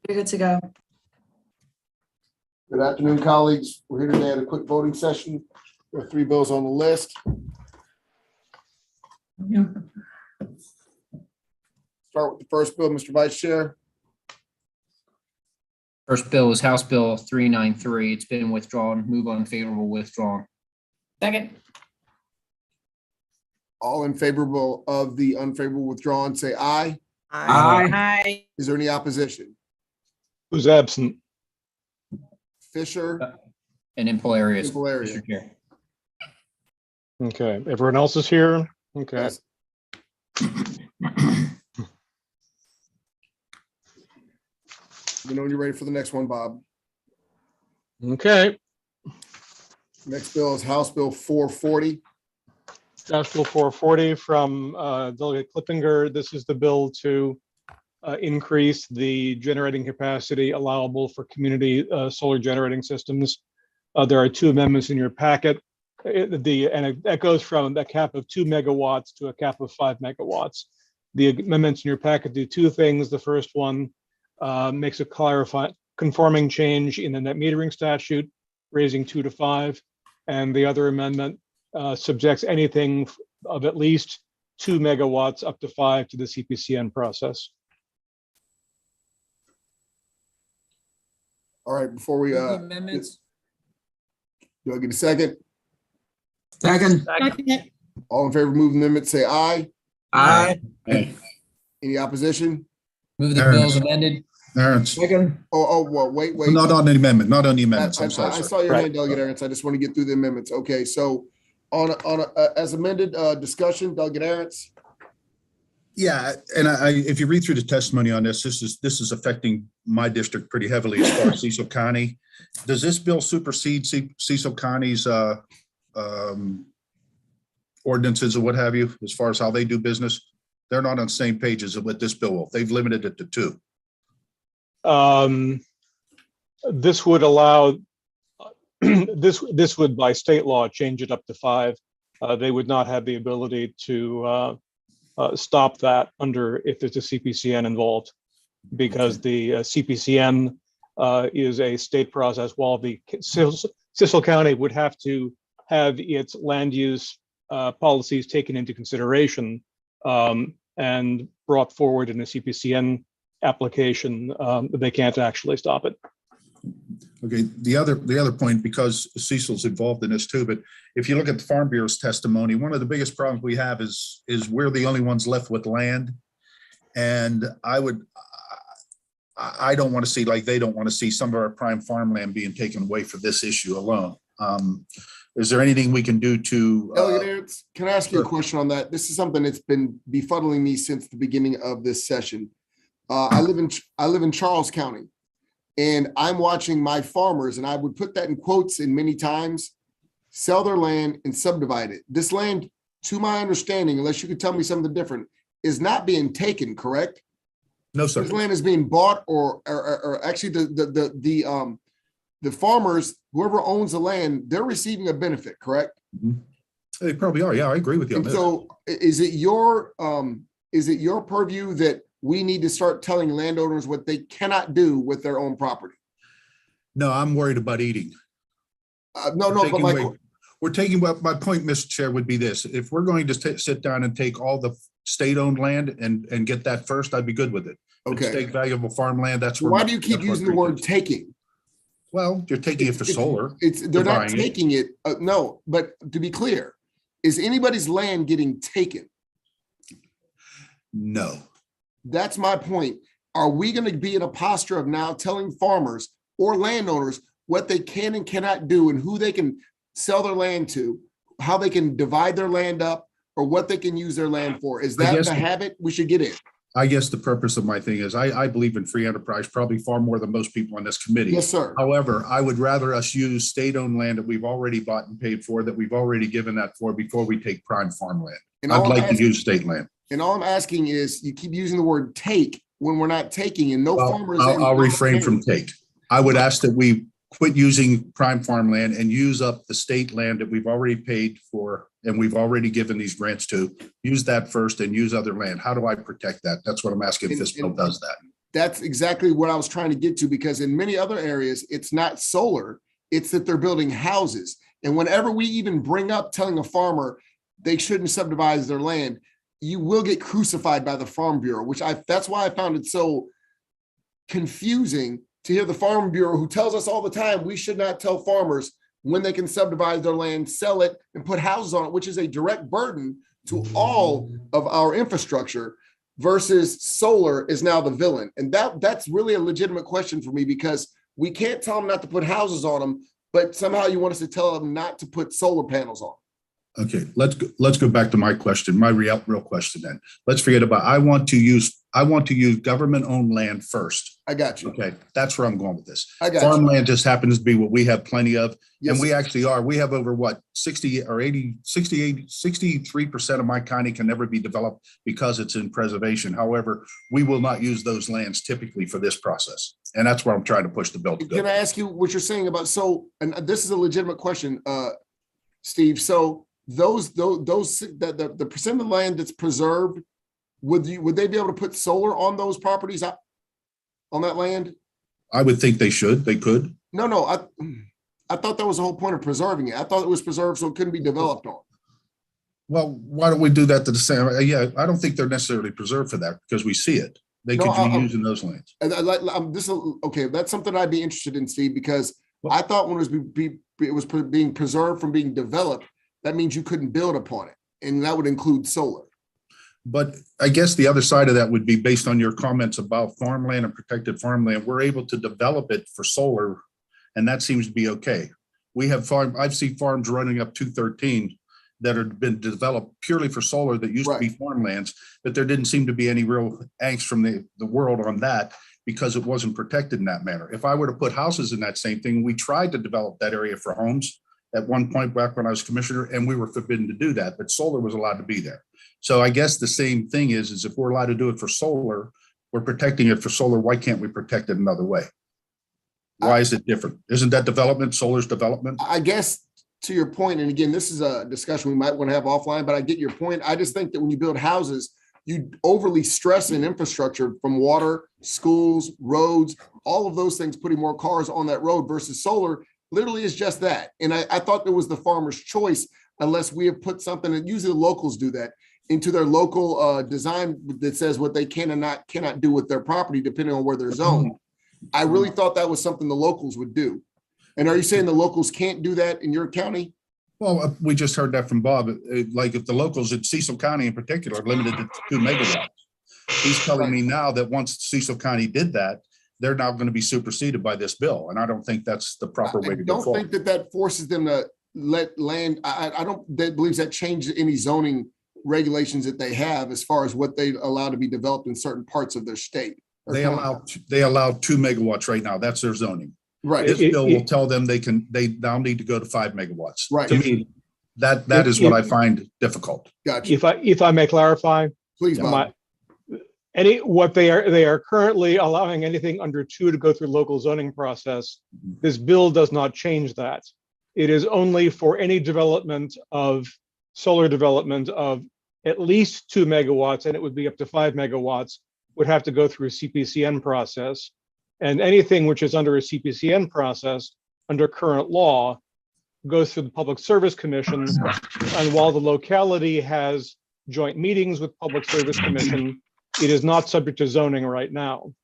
You're good to go. Good afternoon, colleagues. We're here today at a quick voting session. There are 3 bills on the list. Start with the first bill, Mr. Vice Chair. First bill is House Bill 393. It's been withdrawn. Move unfavorable, withdrawn. Second. All in favorable of the unfavorable withdrawn, say aye. Aye. Is there any opposition? Who's absent? Fisher, And in Polarius, Polarius. Mr. Chair. Okay, everyone else is here? Okay, Yes. You know when you're ready for the next one, Bob. okay. Next bill is House Bill 440. House Bill 440 from Delegate Clippinger. This is the bill to increase the generating capacity allowable for community solar generating systems. There are 2 amendments in your packet. That goes from a cap of 2 megawatts to a cap of 5 megawatts. The amendments in your packet do 2 things. The first one makes a conforming change in the net metering statute, raising 2 to 5. And the other amendment subjects anything of at least 2 megawatts up to 5 to the CPCN process. All right, before we, Amendments. do I get a second? Second. All in favor of moving amendment, say aye. Aye. Any opposition? Move the bills amended. Aaron's. Well, wait. Not on the amendment, not on the amendments. I I'm sorry, sir. saw your Right. hand, Delegate Aaron's. I just want to get through the amendments. Okay, so as amended, discussion, Delegate Aaron's. Yeah, and if you read through the testimony on this is affecting my district pretty heavily as far as Cecil County. Does this bill supersede Cecil County's ordinances or what have you, as far as how they do business? They're not on the same page as what this bill will. They've limited it to 2. This would allow, this would by state law change it up to 5. They would not have the ability to stop that if there's a CPCN involved, because the CPCN is a state process, while the Cecil County would have to have its land use policies taken into consideration and brought forward in a CPCN application. They can't actually stop it. Okay, the other point, because Cecil's involved in this too, but if you look at the Farm Bureau's testimony, one of the biggest problems we have is we're the only ones left with land. And I don't want to see, like they don't want to see, some of our prime farmland being taken away for this issue alone. Is there anything we can do to? Delegate Aaron's, can I ask you a question on that? This is something that's been befuddling me since the beginning of this session. I live in Charles County. And I'm watching my farmers, and I would put that in quotes in many times, sell their land and subdivide it. This land, to my understanding, unless you could tell me something different, is not being taken, correct? No, sir. This land is being bought, or actually the farmers, whoever owns the land, they're receiving a benefit, correct? They probably are. Yeah, I agree with you on And this. so is it your purview that we need to start telling landowners what they cannot do with their own property? No, I'm worried about eating. No, but My point, Mr. Chair, would be this. If we're going to sit down and take all the state-owned land and get that first, I'd be good with it. But okay. State valuable farmland, that's where. Why do you keep using the word taking? Well, you're taking it for solar. They're not buying it. taking it. No, but to be clear, is anybody's land getting taken? No. That's my point. Are we going to be in a posture of now telling farmers or landowners what they can and cannot do, and who they can sell their land to, how they can divide their land up, or what they can use their land for? Is that the habit we should get in? I guess the purpose of my thing is I believe in free enterprise probably far more than most people on this committee. Yes, sir. However, I would rather us use state-owned land that we've already bought and paid for, that we've already given that for, before we take prime farmland. And I'd like to use state land. And all I'm asking is, you keep using the word take when we're not taking, and no Well, farmers. I'll refrain from take. I would ask that we quit using prime farmland and use up the state land that we've already paid for and we've already given these grants to. Use that first and use other land. How do I protect that? That's what I'm asking if this bill does that. That's exactly what I was trying to get to, because in many other areas, it's not solar, it's that they're building houses. And whenever we even bring up telling a farmer they shouldn't subdivide their land, you will get crucified by the Farm Bureau, that's why I found it so confusing to hear the Farm Bureau, who tells us all the time we should not tell farmers when they can subdivide their land, sell it, and put houses on it, which is a direct burden to all of our infrastructure, versus solar is now the villain. And that's really a legitimate question for me, because we can't tell them not to put houses on them, but somehow you want us to tell them not to put solar panels on. Okay, let's go back to my question, my real question then. Let's forget about, I want to use government-owned land first. I got you. Okay, that's where I'm going with this. I got Farmland just happens to be what we have plenty of. Yes, And we actually are. We have over 63% of my county can never be developed because it's in preservation. However, we will not use those lands typically for this process. And that's where I'm trying to push the bill to go. Can I ask you what you're saying about, and this is a legitimate question, Steve. So the percent of land that's preserved, would they be able to put solar on those properties on that land? I would think they should. They could. No, I thought that was the whole point of preserving it. I thought it was preserved so it couldn't be developed on. Well, why don't we do that to the same? Yeah, I don't think they're necessarily preserved for that, because we see it. They could be used in those lands. Okay, that's something I'd be interested in, Steve, because I thought when it was being preserved from being developed, that means you couldn't build upon it, and that would include solar. But I guess the other side of that would be, based on your comments about farmland and protected farmland, we're able to develop it for solar, and that seems to be okay. I've seen farms running up 213 that have been developed purely for solar that used to be farmlands, but there didn't seem to be any real angst from the world on that, because it wasn't protected in that manner. If I were to put houses in that same thing, we tried to develop that area for homes at one point back when I was commissioner, and we were forbidden to do that, but solar was allowed to be there. So I guess the same thing is if we're allowed to do it for solar, we're protecting it for solar. Why can't we protect it another way? Why is it different? Isn't that development? Solar's development? I guess, to your point, and again, this is a discussion we might want to have offline, but I get your point. I just think that when you build houses, you overly stress in infrastructure, from water, schools, roads, all of those things, putting more cars on that road, versus solar literally is just that. And I thought there was the farmer's choice, unless we have put something, and usually the locals do that, into their local design that says what they can and cannot do with their property, depending on where they're zoned. I really thought that was something the locals would do. And are you saying the locals can't do that in your county? Well, we just heard that from Bob. Like, if the locals in Cecil County in particular are limited to 2 megawatts, he's telling me now that once Cecil County did that, they're now going to be superseded by this bill. And I don't think that's the proper way to go forward. I don't think that forces them to let land. I don't believe that changes any zoning regulations that they have as far as what they allow to be developed in certain parts of their state. They allow 2 megawatts right now. That's their zoning. Right. This bill will tell them they now need to go to 5 megawatts. Right. To me, that is what I find difficult. Gotcha. If I may clarify, Please, Bob. What they are currently allowing anything under 2 to go through local zoning process. This bill does not change that. It is only for any solar development of at least 2 megawatts, and it would be up to 5 megawatts, would have to go through a CPCN process. And anything which is under a CPCN process under current law goes through the Public Service Commission. And while the locality has joint meetings with Public Service Commission, it is not subject to zoning right now.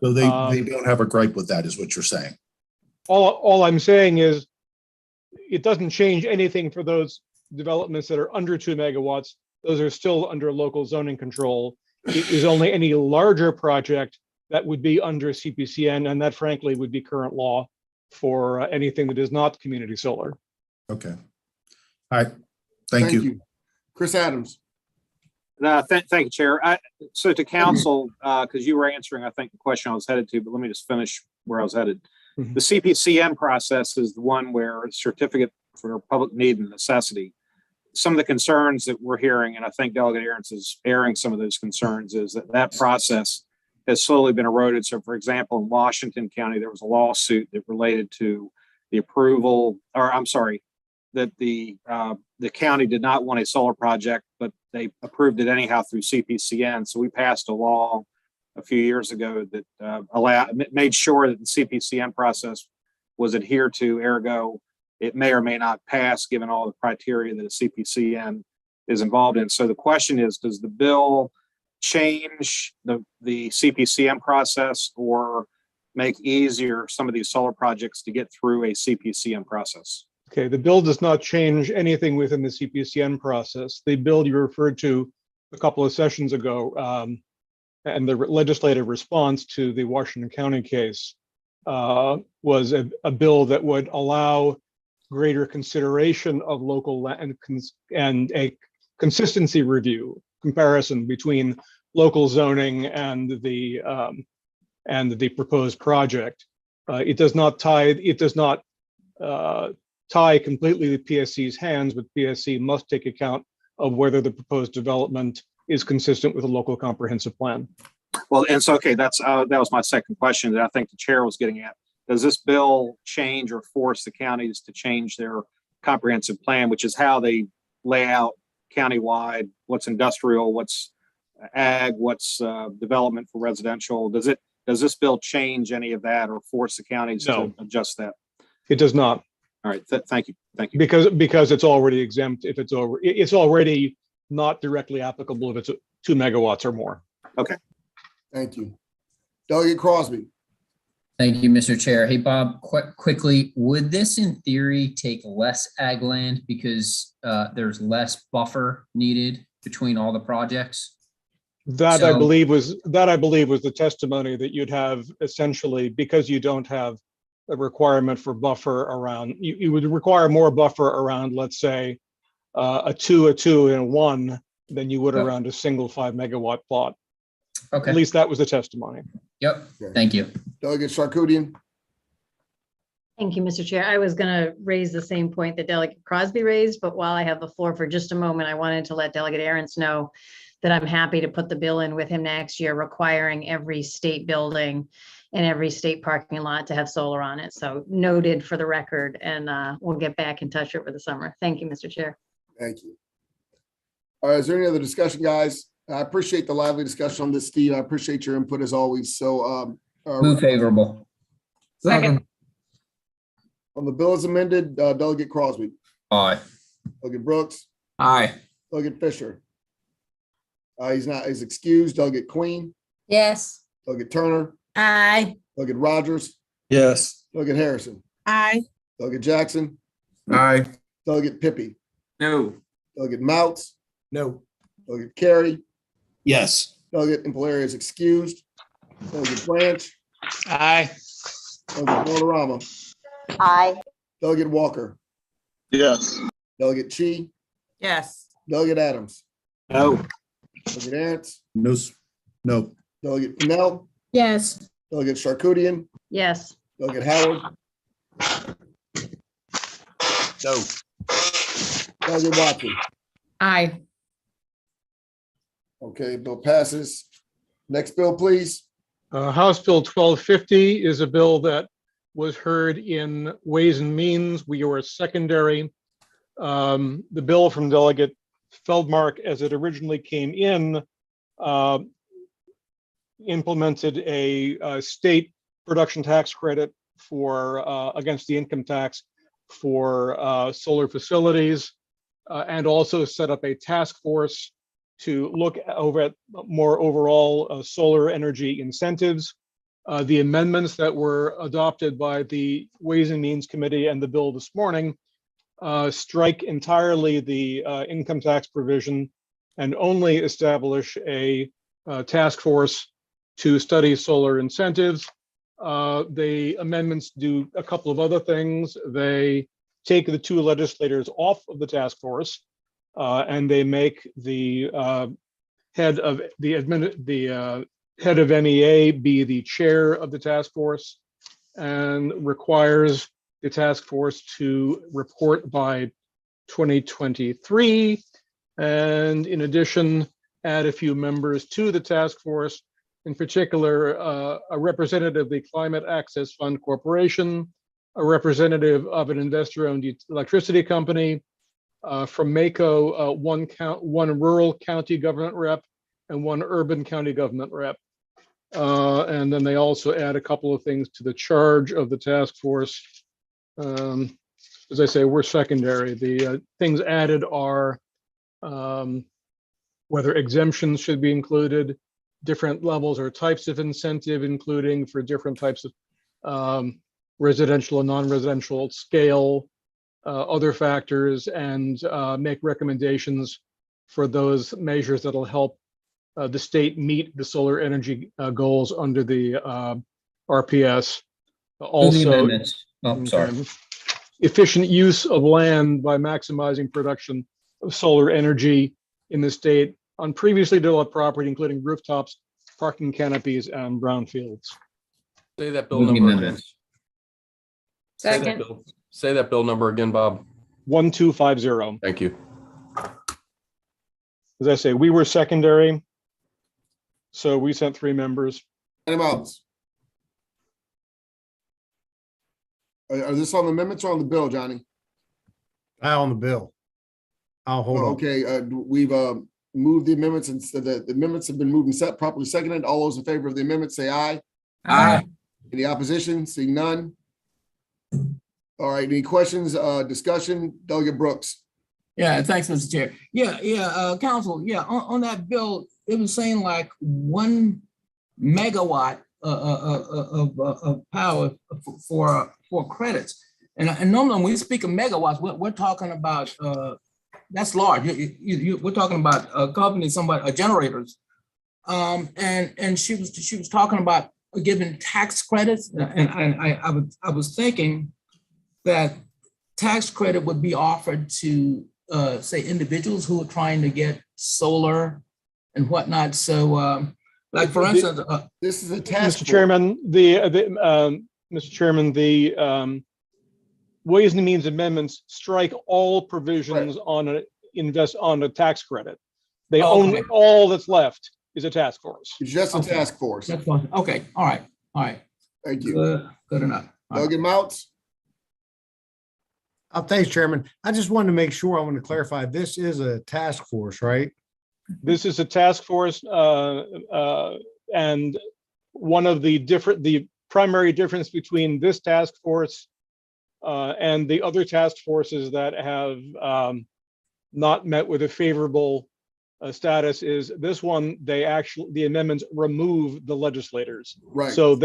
So they don't have a gripe with that, is what you're saying. All I'm saying is it doesn't change anything for those developments that are under 2 megawatts. Those are still under local zoning control. It is only any larger project that would be under CPCN, and that frankly would be current law for anything that is not community solar. Okay. All right. Thank you. Chris Adams. Thank you, Chair. So to council, because you were answering, I think, the question I was headed to, but let me just finish where I was headed. Mhm. The CPCN process is the one where certificate for public need and necessity. Some of the concerns that we're hearing, and I think Delegate Aarons is airing some of those concerns, is that process has slowly been eroded. So, for example, in Washington County, there was a lawsuit that related to the approval, or I'm sorry, that the county did not want a solar project, but they approved it anyhow through CPCN. So we passed a law a few years ago that made sure that the CPCN process was adhered to. Ergo, it may or may not pass given all the criteria that a CPCN is involved in. So the question is, does the bill change the CPCN process or make easier some of these solar projects to get through a CPCN process? Okay, the bill does not change anything within the CPCN process. The bill you referred to a couple of sessions ago, and the legislative response to the Washington County case was a bill that would allow greater consideration of local land and a consistency review comparison between local zoning and the proposed project. It does not tie completely the PSC's hands, but PSC must take account of whether the proposed development is consistent with a local comprehensive plan. Well, and so, okay, that was my second question that I think the chair was getting at. Does this bill change or force the counties to change their comprehensive plan, which is how they lay out countywide what's industrial, what's ag, what's development for residential? Does this bill change any of that or force the counties to adjust that? It does not. All right, thank you. Because it's already exempt if it's over. It's already not directly applicable if it's 2 megawatts or more. Okay. Thank you. Delegate Crosby. Thank you, Mr. Chair. Hey, Bob, quickly, would this in theory take less ag land because there's less buffer needed between all the projects? That I believe was the testimony, that you'd have essentially, because you don't have a requirement for buffer around, you would require more buffer around, let's say, a 2, and a 1 than you would around a single 5 megawatt plot. Okay. At least that was the testimony. Yep. Okay. Thank you. Delegate Sarkoodian. Thank you, Mr. Chair. I was going to raise the same point that Delegate Crosby raised, but while I have the floor for just a moment, I wanted to let Delegate Ahrens know that I'm happy to put the bill in with him next year, requiring every state building and every state parking lot to have solar on it. So noted for the record, and we'll get back in touch over the summer. Thank you, Mr. Chair. Thank you. All right, is there any other discussion, guys? I appreciate the lively discussion on this, Steve. I appreciate your input as always. So Move favorable. Second. on the bill as amended, Delegate Crosby, Aye. Delegate Brooks, Aye. Delegate Fisher. He's excused. Delegate Queen, Yes. Delegate Turner, Aye. Delegate Rogers, Yes. Delegate Harrison, Aye. Delegate Jackson, Aye. Delegate Pippy, No. Delegate Mouts, No. Delegate Carey, Yes. Delegate Impalaria is excused. Delegate Branch, Aye. Delegate Valderrama, Aye. Delegate Walker, Yes. Delegate Chi, Yes. Delegate Adams, No. Delegate Ernst, No, no. Delegate Pennell, Yes. Delegate Sarkoodian, Yes. Delegate Howard, No. Delegate Watson. Aye. Okay, bill passes. Next bill, please. House Bill 1250 is a bill that was heard in Ways and Means. We were secondary. The bill from Delegate Feldmark, as it originally came in, implemented a state production tax credit for against the income tax for solar facilities, and also set up a task force to look over at more overall solar energy incentives. The amendments that were adopted by the Ways and Means Committee and the bill this morning strike entirely the income tax provision and only establish a task force to study solar incentives. The amendments do a couple of other things. They take the 2 legislators off of the task force, and they make the head of MEA be the chair of the task force, and requires the task force to report by 2023. And in addition, add a few members to the task force, in particular, a representative of the Climate Access Fund Corporation, a representative of an investor-owned electricity company, from MACO, one rural county government rep and one urban county government rep. And then they also add a couple of things to the charge of the task force. As I say, we're secondary. The things added are whether exemptions should be included, different levels or types of incentive, including for different types of residential and non-residential scale, other factors, and make recommendations for those measures that'll help the state meet the solar energy goals under the RPS. Move the Also, amendments. Oh, sorry. efficient use of land by maximizing production of solar energy in the state on previously developed property, including rooftops, parking canopies, and brownfields. Say that bill Move the number again. amendments. Second. Say that bill number again, Bob. 1250. Thank you. As I say, we were secondary, so we sent 3 members. Any else? Are this on the amendments or on the bill, Johnny? On the bill. I'll hold on. Okay, we've moved the amendments, and so the amendments have been moved and set properly seconded. All those in favor of the amendment say aye. Aye. Any opposition? Seeing none. All right, any questions, discussion? Delegate Brooks. Yeah, thanks, Mr. Chair. Council, on that bill, it was saying like 1 megawatt of power for credits. And normally when we speak of megawatts, we're talking about, that's large. We're talking about companies, generators. And she was talking about giving tax credits. And I was thinking that tax credit would be offered to say individuals who are trying to get solar and whatnot. So like for instance, This is a task. Mr. Chairman, Mr. Chairman, the Ways and Means amendments strike all provisions on a tax credit. They only, all that's left is a task force. It's just a task force. that's fine. Okay, all right. Thank you. Good enough. All right. Delegate Mounts. Thanks, Chairman. I just wanted to make sure, I want to clarify, this is a task force, right? This is a task force, and one of the primary difference between this task force and the other task forces that have not met with a favorable status is this one, the amendments remove the legislators. Right. So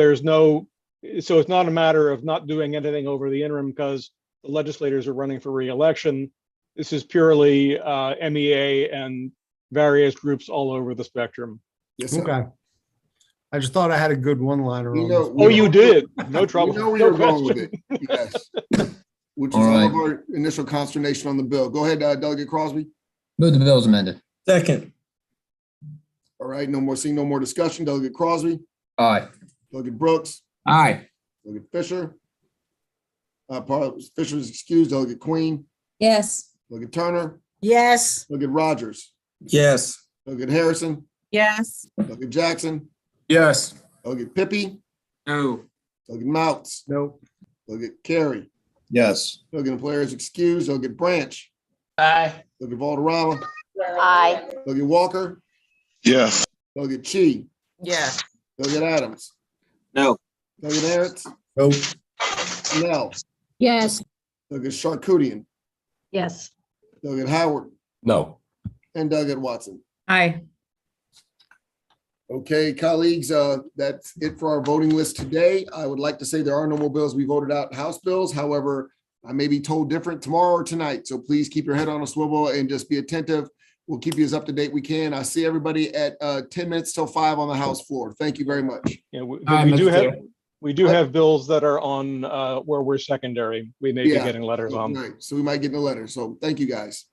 it's not a matter of not doing anything over the interim because the legislators are running for re-election. This is purely MEA and various groups all over the spectrum. Yes, sir. Okay. I just thought I had a good one-liner We on know- this. we Oh, you did. No trouble. We know where No you're going with question. it. Yes. Which is All all right. of our initial consternation on the bill. Go ahead, Delegate Crosby. Move the bill as amended. Second. All right, seeing no more discussion. Delegate Crosby, Aye. Delegate Brooks, Aye. Delegate Fisher. Fisher's excused. Delegate Queen, Yes. Delegate Turner, Yes. Delegate Rogers, Yes. Delegate Harrison, Yes. Delegate Jackson, Yes. Delegate Pippy, No. Delegate Mounts, Nope. Delegate Carey, Yes. Delegate Blair is excused. Delegate Branch, Aye. Delegate Valderrama, Aye. Delegate Walker, Yes. Delegate Chi, Yes. Delegate Adams, No. Delegate Aaron's, Nope. Snell, Yes. Delegate Charkoudian, Yes. Delegate Howard, No. and Delegate Watson. Aye. Okay, colleagues, that's it for our voting list today. I would like to say there are no more bills we voted out, House bills. However, I may be told different tomorrow or tonight. So please keep your head on a swivel and just be attentive. We'll keep you as up to date we can. I see everybody at 10 minutes till 5 on the House floor. Thank you very much. Yeah, Aye, we do have bills that are on where we're secondary. We may be Yeah. getting letters on. Right, so we might get in a letter. So thank you, guys.